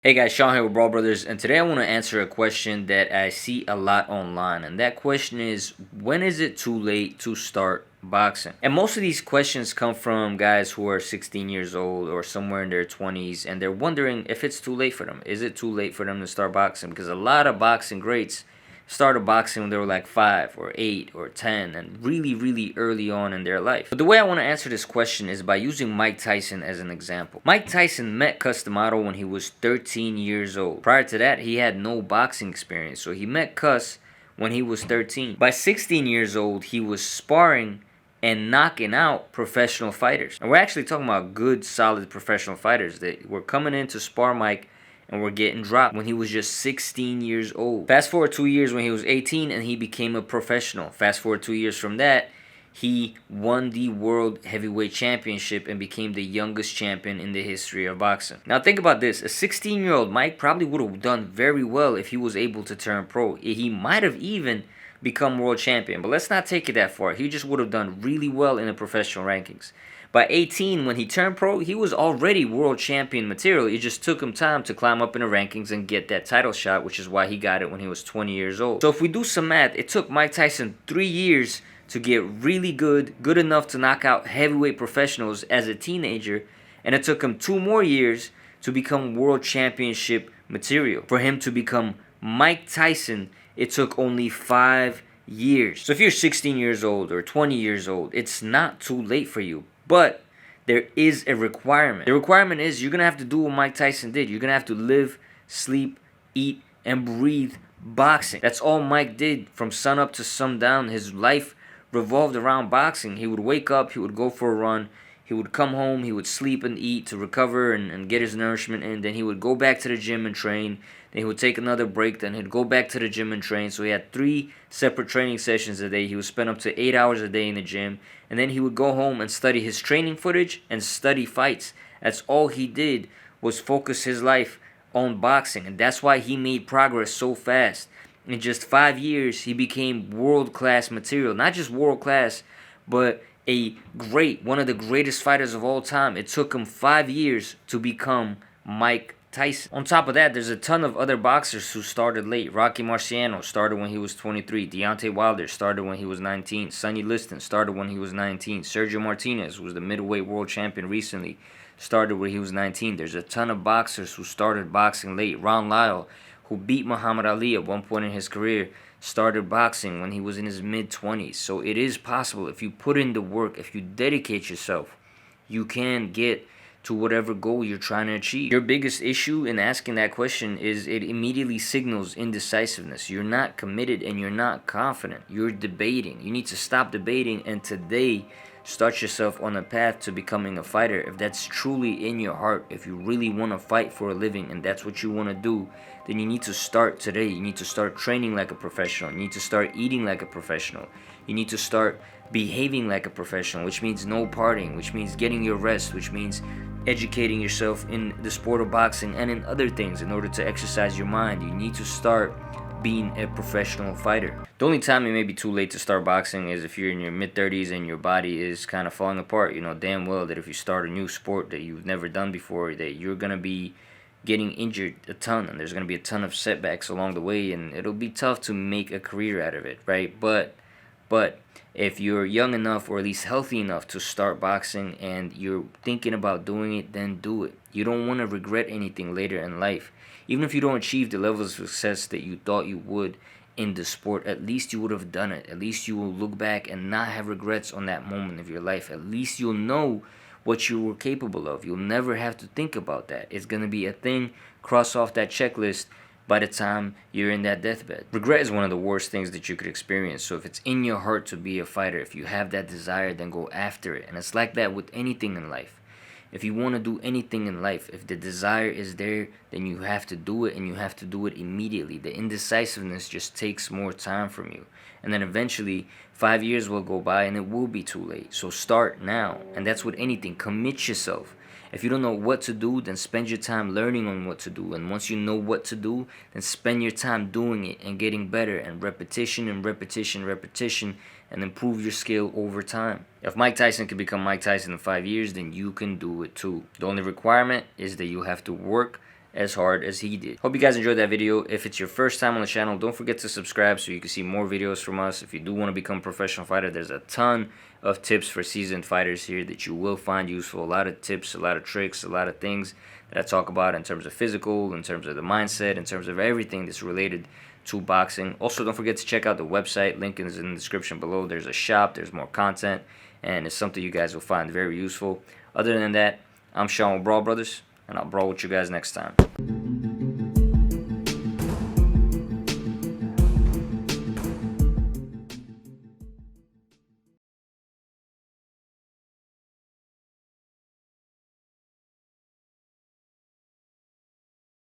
Hey guys, Sean here with Brawl Brothers, and today I want to answer a question that I see a lot online. And that question is, when is it too late to start boxing? And most of these questions come from guys who are 16 years old or somewhere in their 20s, and they're wondering if it's too late for them. Is it too late for them to start boxing? Because a lot of boxing greats started boxing when they were like 5 or 8 or 10 and really early on in their life. But the way I want to answer this question is by using Mike Tyson as an example. Mike Tyson met Cus D'Amato when he was 13 years old. Prior to that, he had no boxing experience, so he met Cus when he was 13. By 16 years old, he was sparring and knocking out professional fighters. And we're actually talking about good, solid professional fighters that were coming in to spar Mike and were getting dropped when he was just 16 years old. Fast forward 2 years when he was 18 and he became a professional. Fast forward 2 years from that, he won the World Heavyweight Championship and became the youngest champion in the history of boxing. Now think about this. A 16-year-old Mike probably would have done very well if he was able to turn pro. He might have even become world champion. But let's not take it that far. He just would have done really well in the professional rankings. By 18, when he turned pro, he was already world champion material. It just took him time to climb up in the rankings and get that title shot, which is why he got it when he was 20 years old. So if we do some math, it took Mike Tyson 3 years to get really good enough to knock out heavyweight professionals as a teenager, and it took him 2 more years to become world championship material. For him to become Mike Tyson, it took only 5 years. So if you're 16 years old or 20 years old, it's not too late for you. But there is a requirement. The requirement is you're going to have to do what Mike Tyson did. You're going to have to live, sleep, eat, and breathe boxing. That's all Mike did from sunup to sundown. His life revolved around boxing. He would wake up, he would go for a run, he would come home, he would sleep and eat to recover and get his nourishment in. Then he would go back to the gym and train. Then he would take another break. Then he'd go back to the gym and train. So he had 3 separate training sessions a day. He would spend up to 8 hours a day in the gym. And then he would go home and study his training footage and study fights. That's all he did, was focus his life on boxing. And that's why he made progress so fast. In just 5 years, he became world-class material. Not just world-class, but one of the greatest fighters of all time. It took him 5 years to become Mike Tyson. On top of that, there's a ton of other boxers who started late. Rocky Marciano started when he was 23. Deontay Wilder started when he was 19. Sonny Liston started when he was 19. Sergio Martinez, who was the middleweight world champion recently, started when he was 19. There's a ton of boxers who started boxing late. Ron Lyle, who beat Muhammad Ali at one point in his career, started boxing when he was in his mid-20s. So it is possible. If you put in the work, if you dedicate yourself, you can get to whatever goal you're trying to achieve. Your biggest issue in asking that question is it immediately signals indecisiveness. You're not committed and you're not confident. You're debating. You need to stop debating and today start yourself on a path to becoming a fighter. If that's truly in your heart, if you really want to fight for a living and that's what you want to do, then you need to start today. You need to start training like a professional. You need to start eating like a professional. You need to start behaving like a professional, which means no partying, which means getting your rest, which means educating yourself in the sport of boxing and in other things in order to exercise your mind. You need to start being a professional fighter. The only time it may be too late to start boxing is if you're in your mid-30s and your body is kind of falling apart. You know damn well that if you start a new sport that you've never done before, that you're going to be getting injured a ton and there's going to be a ton of setbacks along the way and it'll be tough to make a career out of it, right? But if you're young enough or at least healthy enough to start boxing and you're thinking about doing it, then do it. You don't want to regret anything later in life. Even if you don't achieve the level of success that you thought you would in the sport, at least you would have done it. At least you will look back and not have regrets on that moment of your life. At least you'll know what you were capable of. You'll never have to think about that. It's going to be a thing, cross off that checklist by the time you're in that deathbed. Regret is one of the worst things that you could experience. So if it's in your heart to be a fighter, if you have that desire, then go after it. And it's like that with anything in life. If you want to do anything in life, if the desire is there, then you have to do it and you have to do it immediately. The indecisiveness just takes more time from you. And then eventually 5 years will go by and it will be too late. So start now. And that's with anything. Commit yourself. If you don't know what to do, then spend your time learning on what to do. And once you know what to do, then spend your time doing it and getting better and repetition and improve your skill over time. If Mike Tyson can become Mike Tyson in 5 years, then you can do it too. The only requirement is that you have to work as hard as he did. Hope you guys enjoyed that video. If it's your first time on the channel, don't forget to subscribe so you can see more videos from us. If you do want to become a professional fighter, there's a ton of tips for seasoned fighters here that you will find useful. A lot of tips, a lot of tricks, a lot of things that I talk about in terms of physical, in terms of the mindset, in terms of everything that's related to boxing. Also, don't forget to check out the website. Link is in the description below. There's a shop, there's more content, and it's something you guys will find very useful. Other than that, I'm Sean with Brawl Brothers, and I'll brawl with you guys next time.